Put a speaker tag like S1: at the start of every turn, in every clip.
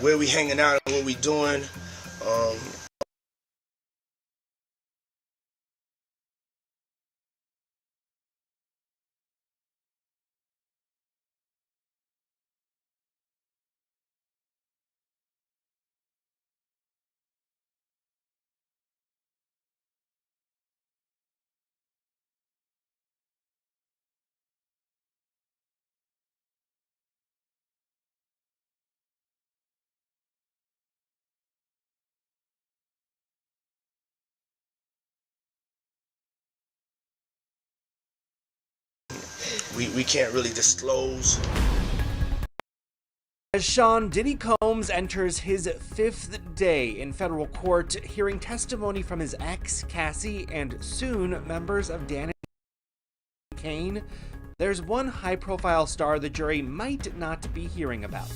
S1: where we hanging out and what we doing. Um, we can't really disclose.
S2: As Sean Diddy Combs enters his 5th day in federal court, hearing testimony from his ex, Cassie, and soon members of Diddy and Kane, there's one high-profile star the jury might not be hearing about.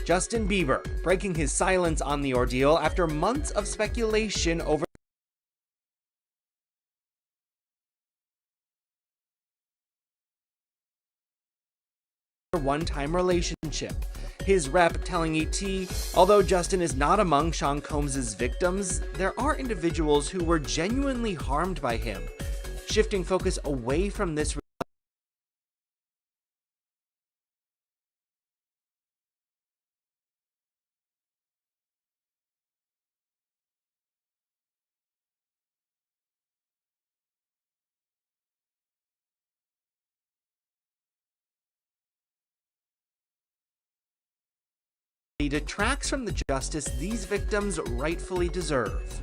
S2: Justin Bieber, breaking his silence on the ordeal after months of speculation over one-time relationship. His rep telling ET, although Justin is not among Sean Combs' victims, there are individuals who were genuinely harmed by him. Shifting focus away from this detracts from the justice these victims rightfully deserve.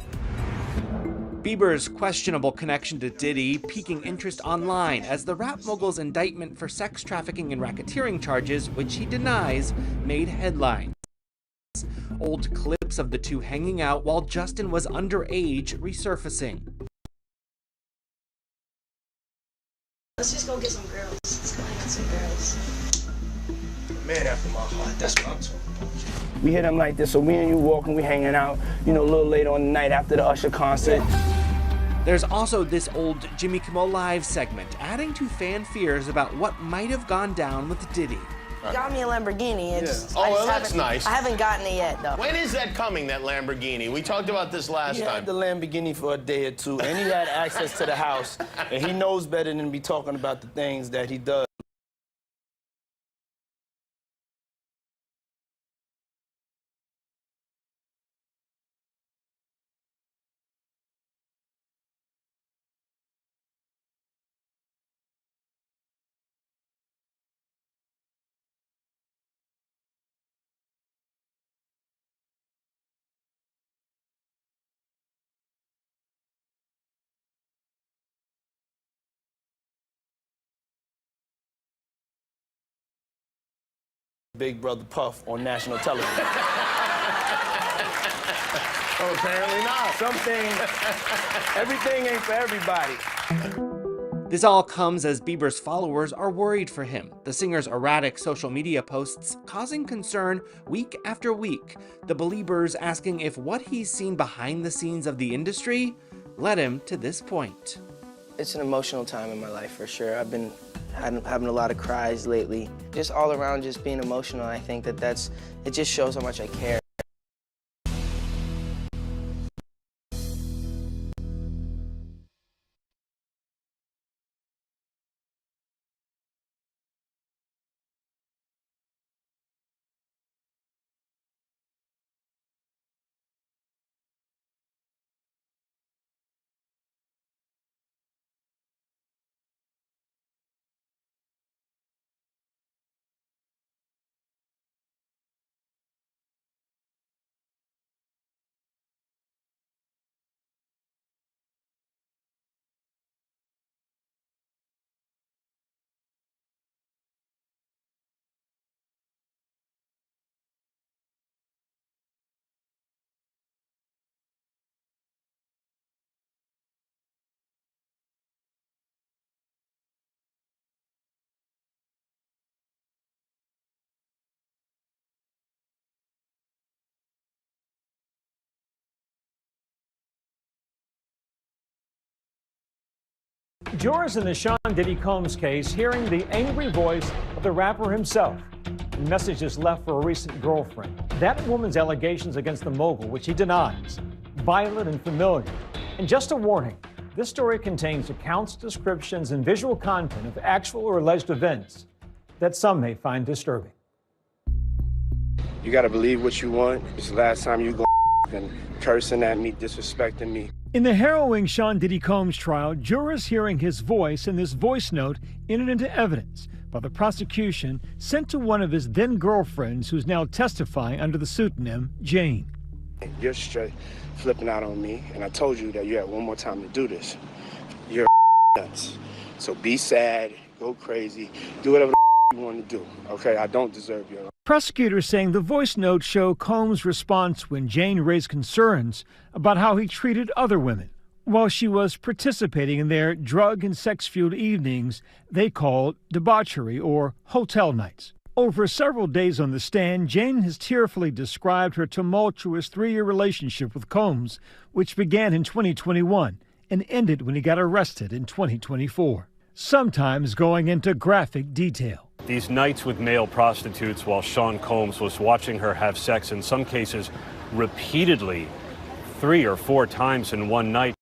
S2: Bieber's questionable connection to Diddy piquing interest online as the rap mogul's indictment for sex trafficking and racketeering charges, which he denies, made headlines. Old clips of the two hanging out while Justin was underage resurfacing.
S3: Let's just go get some girls. Let's go get some girls.
S1: Man after my heart, that's what I'm talking about.
S4: We hit him like this, so me and you walking, we hanging out, you know, a little later on the night after the Usher concert.
S2: There's also this old Jimmy Kimmel Live segment, adding to fan fears about what might have gone down with Diddy.
S3: Got me a Lamborghini.
S5: That's nice.
S3: I haven't gotten it yet, though.
S5: When is that coming, that Lamborghini? We talked about this last
S4: He
S5: time.
S4: had the Lamborghini for a day or two, and he had access to the house, and he knows better than to be talking about the things that he does. Big Brother Puff on national television.
S5: Oh, apparently not.
S4: Everything ain't for everybody.
S2: This all comes as Bieber's followers are worried for him, the singer's erratic social media posts causing concern week after week, the Beliebers asking if what he's seen behind the scenes of the industry led him to this point.
S4: It's an emotional time in my life for sure. I've been having a lot of cries lately. Just all around just being emotional. I think it just shows how much I care.
S6: Jurors in the Sean Diddy Combs case hearing the angry voice of the rapper himself. Messages left for a recent girlfriend. That woman's allegations against the mogul, which he denies, violent and familiar. And just a warning, this story contains accounts, descriptions, and visual content of actual or alleged events that some may find disturbing.
S7: You gotta believe what you want. It's the last time you go and cursing at me, disrespecting me.
S6: In the harrowing Sean Diddy Combs trial, jurors hearing his voice and this voice note entered into evidence by the prosecution sent to one of his then girlfriends who's now testifying under the pseudonym Jane.
S7: You're straight flipping out on me, and I told you that you had one more time to do this. You're nuts. So be sad, go crazy, do whatever you want to do, okay? I don't deserve your.
S6: Prosecutors saying the voice notes show Combs' response when Jane raised concerns about how he treated other women while she was participating in their drug and sex-fueled evenings they called debauchery or hotel nights. Over several days on the stand, Jane has tearfully described her tumultuous 3-year relationship with Combs, which began in 2021 and ended when he got arrested in 2024, sometimes going into graphic detail.
S8: These nights with male prostitutes while Sean Combs was watching her have sex, in some cases repeatedly, 3 or 4 times in one night.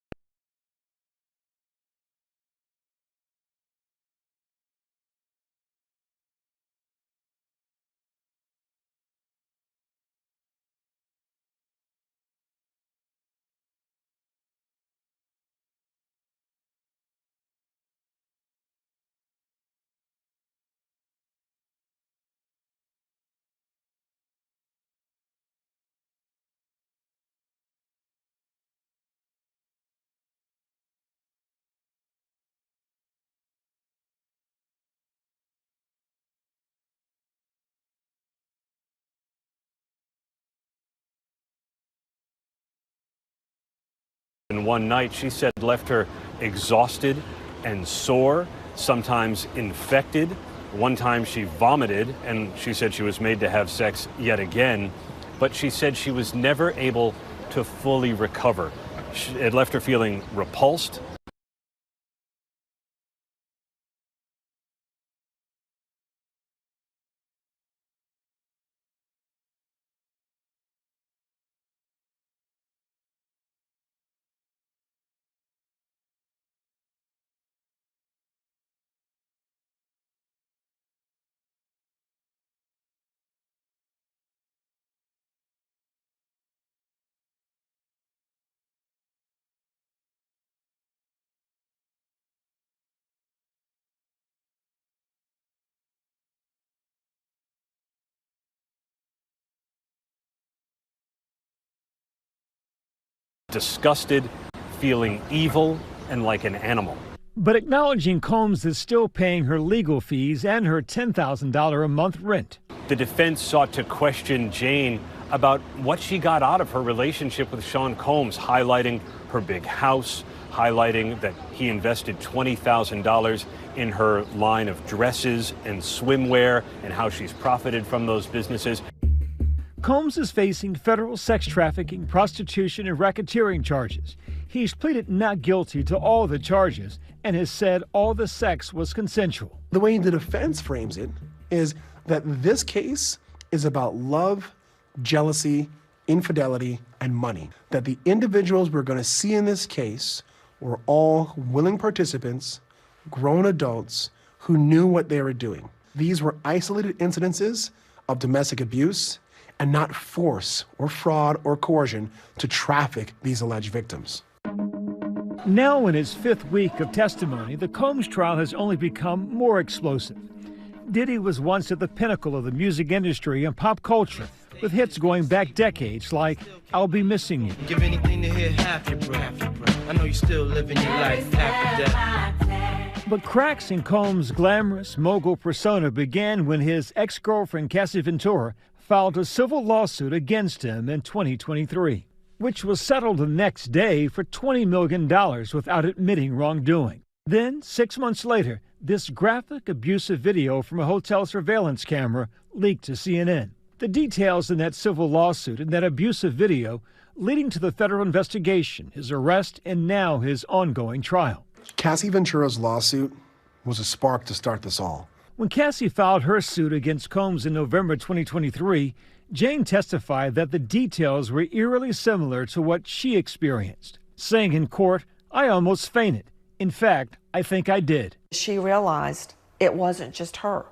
S8: In one night, she said, left her exhausted and sore, sometimes infected. One time she vomited, and she said she was made to have sex yet again, but she said she was never able to fully recover. It left her feeling repulsed. Disgusted, feeling evil, and like an animal.
S6: But acknowledging Combs is still paying her legal fees and her $10,000 a month rent.
S8: The defense sought to question Jane about what she got out of her relationship with Sean Combs, highlighting her big house, highlighting that he invested $20,000 in her line of dresses and swimwear and how she's profited from those businesses.
S6: Combs is facing federal sex trafficking, prostitution, and racketeering charges. He's pleaded not guilty to all the charges and has said all the sex was consensual.
S9: The way the defense frames it is that this case is about love, jealousy, infidelity, and money. That the individuals we're going to see in this case were all willing participants, grown adults who knew what they were doing. These were isolated incidences of domestic abuse and not force or fraud or coercion to traffic these alleged victims.
S6: Now in his 5th week of testimony, the Combs trial has only become more explosive. Diddy was once at the pinnacle of the music industry and pop culture, with hits going back decades like I'll Be Missing You.
S10: Give anything to hear half your breath. I know you're still living your life after death.
S6: But cracks in Combs' glamorous mogul persona began when his ex-girlfriend Cassie Ventura filed a civil lawsuit against him in 2023, which was settled the next day for $20 million without admitting wrongdoing. Then, 6 months later, this graphic, abusive video from a hotel surveillance camera leaked to CNN. The details in that civil lawsuit and that abusive video leading to the federal investigation, his arrest, and now his ongoing trial.
S9: Cassie Ventura's lawsuit was a spark to start this all.
S6: When Cassie filed her suit against Combs in November 2023, Jane testified that the details were eerily similar to what she experienced, saying in court, "I almost fainted. In fact, I think I did."
S11: She realized it wasn't just her.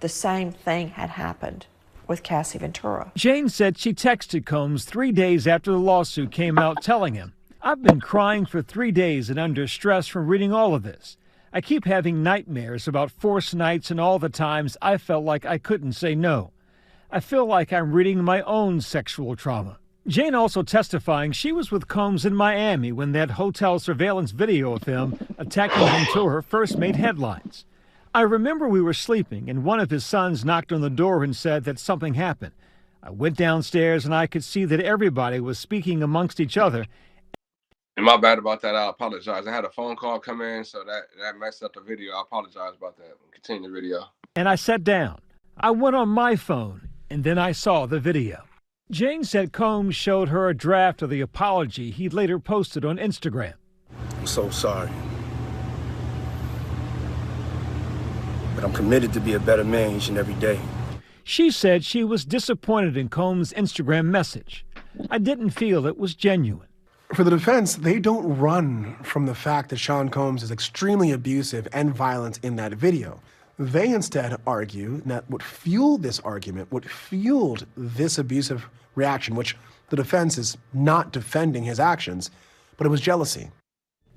S11: The same thing had happened with Cassie Ventura.
S6: Jane said she texted Combs 3 days after the lawsuit came out, telling him, "I've been crying for 3 days and under stress from reading all of this. I keep having nightmares about forced nights and all the times I felt like I couldn't say no. I feel like I'm reading my own sexual trauma." Jane also testifying she was with Combs in Miami when that hotel surveillance video of him attacking Ventura first made headlines. "I remember we were sleeping and one of his sons knocked on the door and said that something happened. I went downstairs and I could see that everybody was speaking amongst each other."
S12: And my bad about that. I apologize. I had a phone call come in, so that messed up the video. I apologize about that. Continue the video.
S6: "And I sat down. I went on my phone, and then I saw the video." Jane said Combs showed her a draft of the apology he later posted on Instagram.
S7: I'm so sorry. But I'm committed to be a better man each and every day.
S6: She said she was disappointed in Combs' Instagram message. "I didn't feel it was genuine."
S9: For the defense, they don't run from the fact that Sean Combs is extremely abusive and violent in that video. They instead argue that what fueled this argument, what fueled this abusive reaction, which the defense is not defending his actions, but it was jealousy.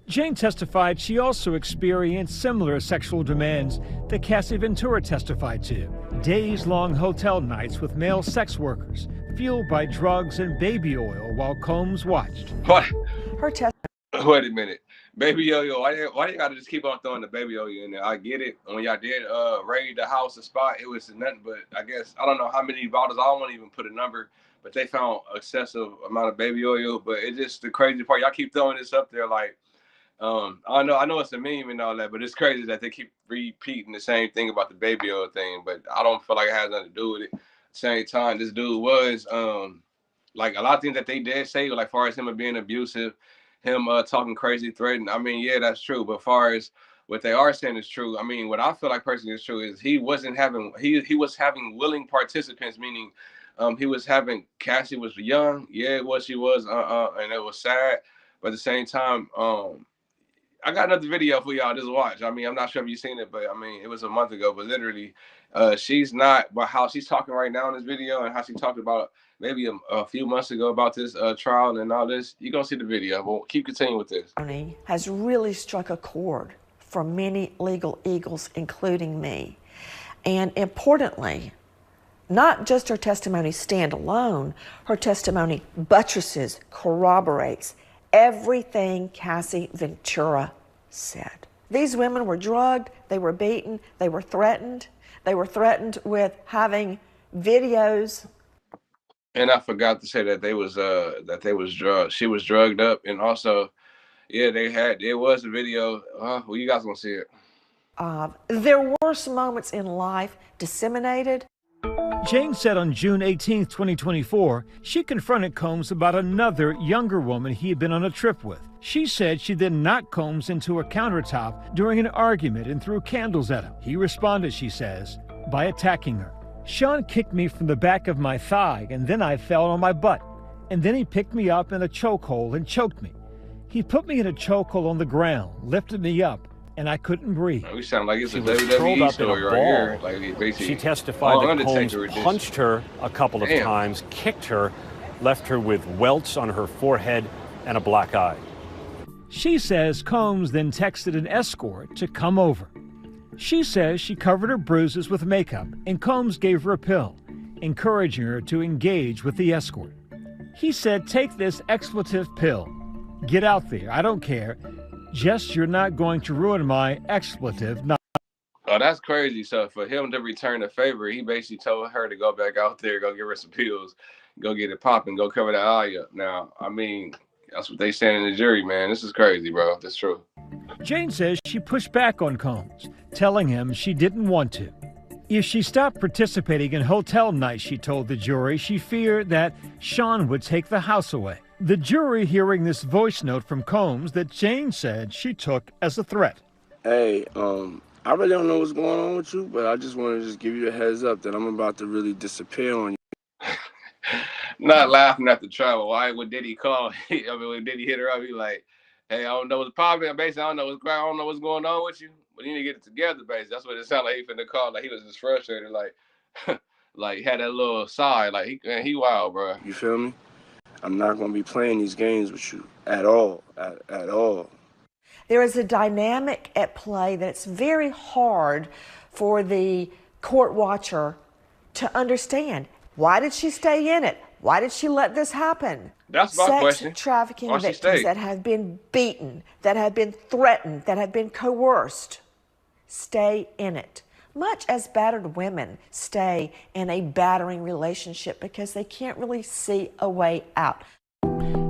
S6: Jane testified she also experienced similar sexual demands that Cassie Ventura testified to. Days-long hotel nights with male sex workers, fueled by drugs and baby oil while Combs watched.
S12: What?
S11: Her
S12: Wait a minute. Baby yo-yo, why you gotta just keep on throwing the baby yo-yo in there? I get it. When y'all did raid the house, the spot, it was nothing but, I guess, I don't know how many bottles, I don't want to even put a number, but they found excessive amount of baby oil. But it's just the crazy part. Y'all keep throwing this up there like, I know it's a meme and all that, but it's crazy that they keep repeating the same thing about the baby oil thing. But I don't feel like it has nothing to do with it. At the same time, this dude was like a lot of things that they did say, like far as him being abusive, him talking crazy, threatening. I mean, yeah, that's true. But far as what they are saying is true, I mean, what I feel like personally is true is he was having willing participants, meaning he was having, Cassie was young, yeah, she was, and it was sad. But at the same time, I got another video for y'all. Just watch. I mean, I'm not sure if you've seen it, but I mean, it was a month ago. But literally, she's not. But how she's talking right now in this video, and how she talked about maybe a few months ago about this trial and all this. You're gonna see the video. But keep continuing with this.
S11: Has really struck a chord for many legal eagles, including me, and importantly, not just her testimony stand alone. Her testimony buttresses, corroborates everything Cassie Ventura said. These women were drugged, they were beaten, they were threatened. They were threatened with having videos.
S12: And I forgot to say that they was drugged. She was drugged up, and also, yeah, there was a video. Well, you guys gonna see it.
S11: Their worst moments in life disseminated.
S6: Jane said on June 18, 2024, she confronted Combs about another younger woman he had been on a trip with. She said she then knocked Combs into a countertop during an argument and threw candles at him. He responded, she says, by attacking her. "Sean kicked me from the back of my thigh, and then I fell on my butt. And then he picked me up in a chokehold and choked me. He put me in a chokehold on the ground, lifted me up, and I couldn't breathe."
S12: We sound like it's a
S8: curled
S12: WWE
S8: up
S12: story
S8: in a
S12: right here.
S8: ball.
S12: Like basically,
S8: She testified that Combs
S12: edition.
S8: punched her a couple of times, kicked her, left her with welts on her forehead and a black eye.
S6: She says Combs then texted an escort to come over. She says she covered her bruises with makeup, and Combs gave her a pill, encouraging her to engage with the escort. He said, "Take this expletive pill. Get out there. I don't care. Just you're not going to ruin my expletive night."
S12: Oh, that's crazy. So for him to return the favor, he basically told her to go back out there, go give her some pills, go get it popping, go cover that eye up. Now, I mean, that's what they saying in the jury, man. This is crazy, bro. That's true.
S6: Jane says she pushed back on Combs, telling him she didn't want to. If she stopped participating in hotel nights, she told the jury, she feared that Sean would take the house away. The jury hearing this voice note from Combs that Jane said she took as a threat.
S7: Hey, I really don't know what's going on with you, but I just want to just give you a heads up that I'm about to really disappear on you.
S12: Not laughing at the trial. Why would Diddy call? When Diddy hit her up, he like, hey, I don't know what's popping. Basically, I don't know what's going on with you, but you need to get it together, basically. That's what it sounded like he finna call. Like he was just frustrated, like, like had that little side, like he wild, bro.
S7: You feel me? I'm not gonna be playing these games with you at all, at all.
S11: There is a dynamic at play that's very hard for the court watcher to understand. Why did she stay in it? Why did she let this happen?
S12: That's my question.
S11: Sex trafficking
S12: Why she
S11: victims
S12: stayed?
S11: that have been beaten, that have been threatened, that have been coerced, stay in it. Much as battered women stay in a battering relationship because they can't really see a way out.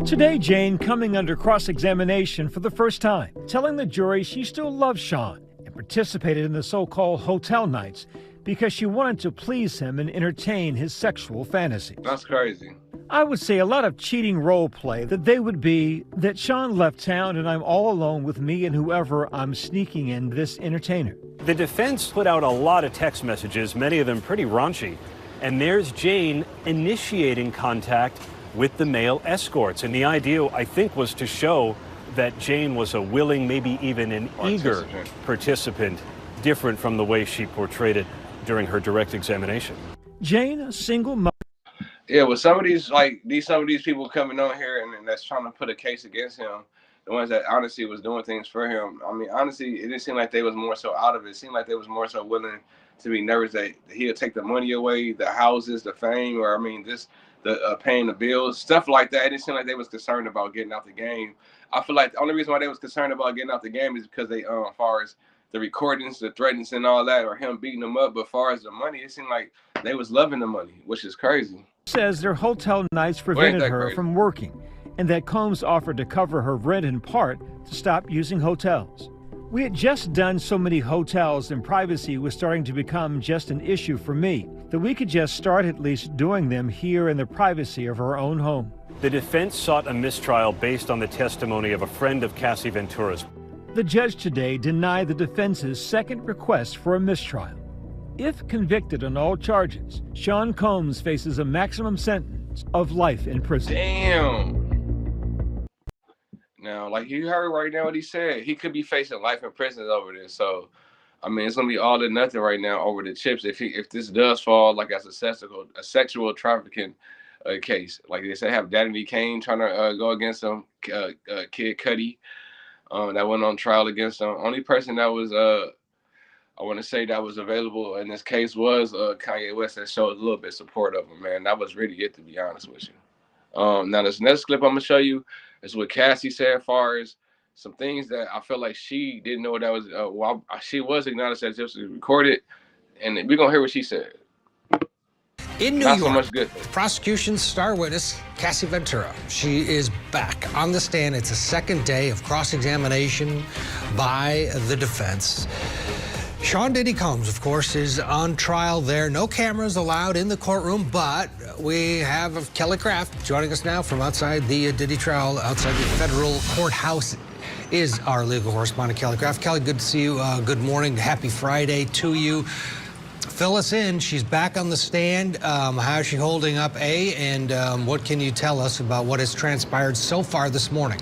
S6: Today, Jane coming under cross-examination for the first time, telling the jury she still loves Sean and participated in the so-called hotel nights because she wanted to please him and entertain his sexual fantasy.
S12: That's crazy.
S6: I would say a lot of cheating role play, that they would be that Sean left town and I'm all alone with me and whoever I'm sneaking in this entertainer.
S8: The defense put out a lot of text messages, many of them pretty raunchy. And there's Jane initiating contact with the male escorts. And the idea, I think, was to show that Jane was a willing, maybe even an eager participant, different from the way she portrayed it during her direct examination.
S6: Jane, a single mother.
S12: Yeah, with some of these people coming on here and that's trying to put a case against him, the ones that honestly was doing things for him. I mean, honestly, it didn't seem like they was more so out of it. It seemed like they was more so willing to be nervous that he'll take the money away, the houses, the fame, or I mean, paying the bills, stuff like that. It didn't seem like they was concerned about getting out the game. I feel like the only reason why they was concerned about getting out the game is because they, as far as the recordings, the threats, and all that, or him beating them up. But as far as the money, it seemed like they was loving the money, which is crazy.
S6: Says their hotel nights prevented her from working, and that Combs offered to cover her rent in part to stop using hotels. We had just done so many hotels and privacy was starting to become just an issue for me, that we could just start at least doing them here in the privacy of our own home.
S8: The defense sought a mistrial based on the testimony of a friend of Cassie Ventura's.
S6: The judge today denied the defense's second request for a mistrial. If convicted on all charges, Sean Combs faces a maximum sentence of life in prison.
S12: Damn. Now, like you heard right now what he said, he could be facing life in prison over this. So, I mean, it's gonna be all or nothing right now over the chips. If this does fall like as a sexual trafficking case, like they said, have Daddy Kane trying to go against him, Kid Cudi, that went on trial against him. Only person that was I want to say that was available in this case was Kanye West, that showed a little bit support of him, man. That was really it, to be honest with you. Now, this next clip I'm going to show you is what Cassie said as far as some things that I feel like she didn't know that was, she was acknowledged that this was recorded, and we're going to hear what she said.
S13: In New
S12: Not
S13: York,
S12: so much good.
S13: prosecution's star witness, Cassie Ventura. She is back on the stand. It's a second day of cross-examination by the defense. Sean Diddy Combs, of course, is on trial there. No cameras allowed in the courtroom, but we have Kelly Craft joining us now from outside the Diddy trial, outside the federal courthouse, is our legal correspondent, Kelly Craft. Kelly, good to see you. Good morning. Happy Friday to you. Fill us in. She's back on the stand. How is she holding up, and what can you tell us about what has transpired so far this morning?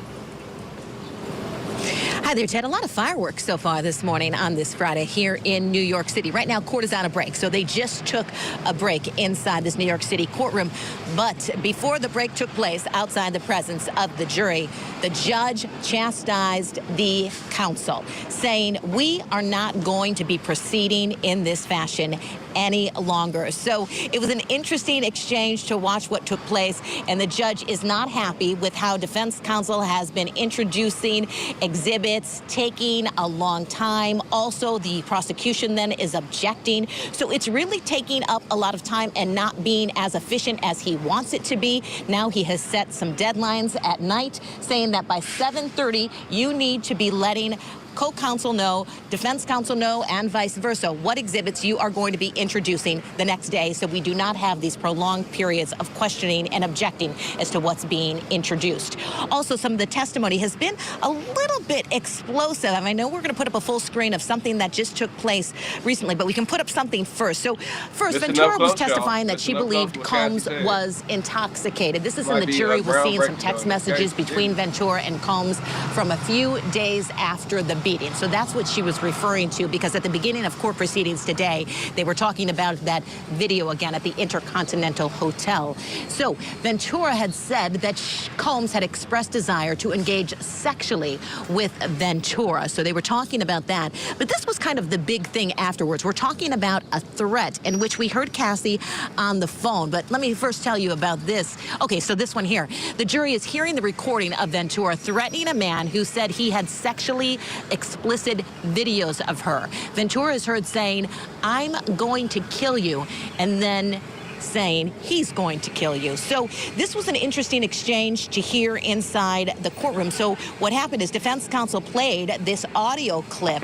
S14: Hi there, Ted. A lot of fireworks so far this morning on this Friday here in New York City. Right now, court is on a break, so they just took a break inside this New York City courtroom. But before the break took place, outside the presence of the jury, the judge chastised the counsel, saying, we are not going to be proceeding in this fashion any longer. So it was an interesting exchange to watch what took place, and the judge is not happy with how defense counsel has been introducing exhibits, taking a long time. Also, the prosecution then is objecting. So it's really taking up a lot of time and not being as efficient as he wants it to be. Now he has set some deadlines at night, saying that by 7:30, you need to be letting co-counsel know, defense counsel know, and vice versa, what exhibits you are going to be introducing the next day, so we do not have these prolonged periods of questioning and objecting as to what's being introduced. Also, some of the testimony has been a little bit explosive. I know we're going to put up a full screen of something that just took place recently, but we can put up something first. So first, Ventura was testifying that she believed Combs was intoxicated. This is in the jury was seeing some text messages between Ventura and Combs from a few days after the beating. So that's what she was referring to, because at the beginning of court proceedings today, they were talking about that video again at the Intercontinental Hotel. So Ventura had said that Combs had expressed desire to engage sexually with Ventura. So they were talking about that. But this was kind of the big thing afterwards. We're talking about a threat in which we heard Cassie on the phone. But let me first tell you about this. Okay, so this one here. The jury is hearing the recording of Ventura threatening a man who said he had sexually explicit videos of her. Ventura is heard saying, "I'm going to kill you," and then saying he's going to kill you. So this was an interesting exchange to hear inside the courtroom. So what happened is defense counsel played this audio clip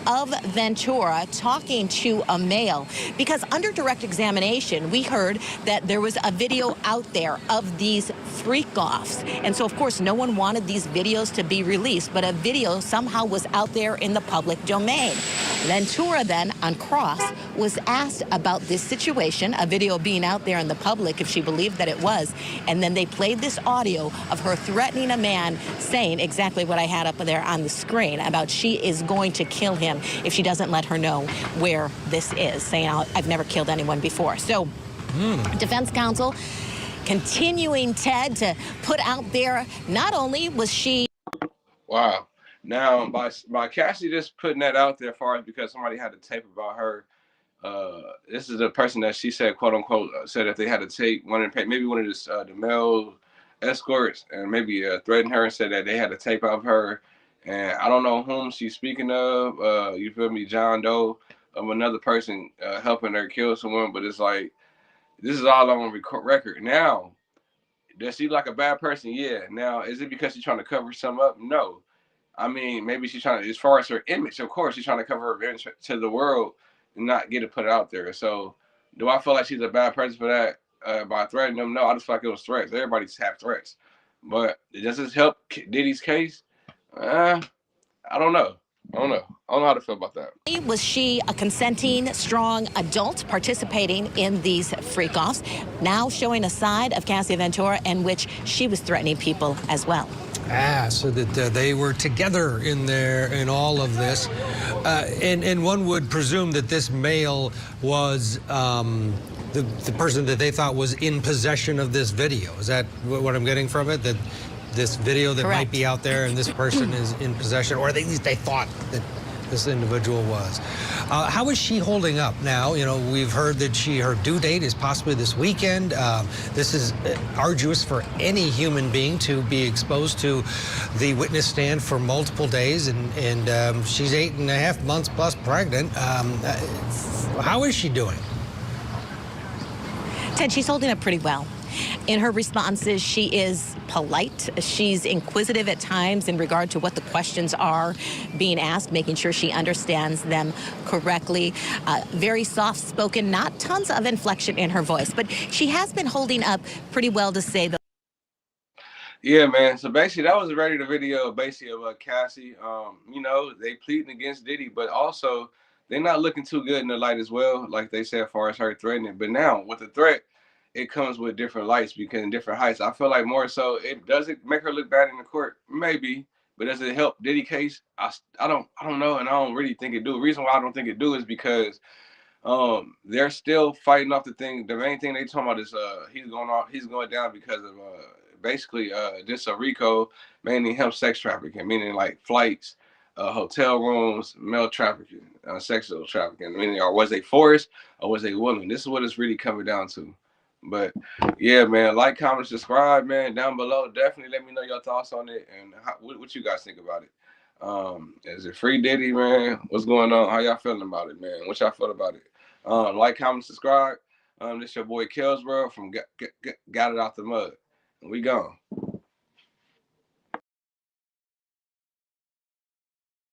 S14: of Ventura talking to a male, because under direct examination, we heard that there was a video out there of these freak-offs. And so, of course, no one wanted these videos to be released, but a video somehow was out there in the public domain. Ventura then, on cross, was asked about this situation, a video being out there in the public, if she believed that it was. And then they played this audio of her threatening a man, saying exactly what I had up there on the screen about she is going to kill him if she doesn't let her know where this is, saying, "I've never killed anyone before." So defense counsel continuing, Ted, to put out there, not only was she...
S12: Wow. Now, by Cassie just putting that out there, as far as because somebody had a tape about her, this is the person that she said, quote unquote, said if they had to take maybe one of the male escorts, and maybe threatened her and said that they had a tape of her. And I don't know whom she's speaking of. You feel me, John Doe, of another person helping her kill someone. But it's like, this is all on record. Now, does she like a bad person? Yeah. Now, is it because she's trying to cover something up? No. I mean, maybe she's trying to, as far as her image, of course, she's trying to cover her image to the world and not get it put out there. So, do I feel like she's a bad person for that by threatening them? No, I just feel like it was threats. Everybody just have threats. But does this help Diddy's case? I don't know. I don't know how to feel about that.
S14: Was she a consenting, strong adult participating in these freak-offs? Now showing a side of Cassie Ventura in which she was threatening people as well.
S13: So that they were together in all of this. And one would presume that this male was the person that they thought was in possession of this video. Is that what I'm getting from it? That this video that might be out there and this person is in possession, or at least they thought that this individual was. How is she holding up now? You know, we've heard that her due date is possibly this weekend. This is arduous for any human being to be exposed to the witness stand for multiple days, and she's 8.5 months plus pregnant. How is she doing?
S14: Ted, she's holding up pretty well. In her responses, she is polite. She's inquisitive at times in regard to what the questions are being asked, making sure she understands them correctly. Very soft-spoken, not tons of inflection in her voice, but she has been holding up pretty well, to say the...
S12: Yeah, man. So basically, that was already the video basically of Cassie. You know, they pleading against Diddy, but also they're not looking too good in the light as well, like they said, as far as her threatening. But now with the threat, it comes with different lights because in different heights. I feel like more so, does it make her look bad in the court? Maybe, but does it help Diddy case? I don't know, and I don't really think it do. The reason why I don't think it do is because they're still fighting off the thing. The main thing they talking about is he's going down because of basically this RICO, mainly him sex trafficking, meaning like flights, hotel rooms, male trafficking, sexual trafficking. Meaning, or was they forced or was they willing? This is what it's really coming down to. But yeah, man, like, comment, subscribe, man, down below. Definitely let me know your thoughts on it and what you guys think about it. Is it free Diddy, man? What's going on? How y'all feeling about it, man? What y'all feel about it? Like, comment, subscribe. This your boy Kelsbro from Got It Out the Mud. And we gone.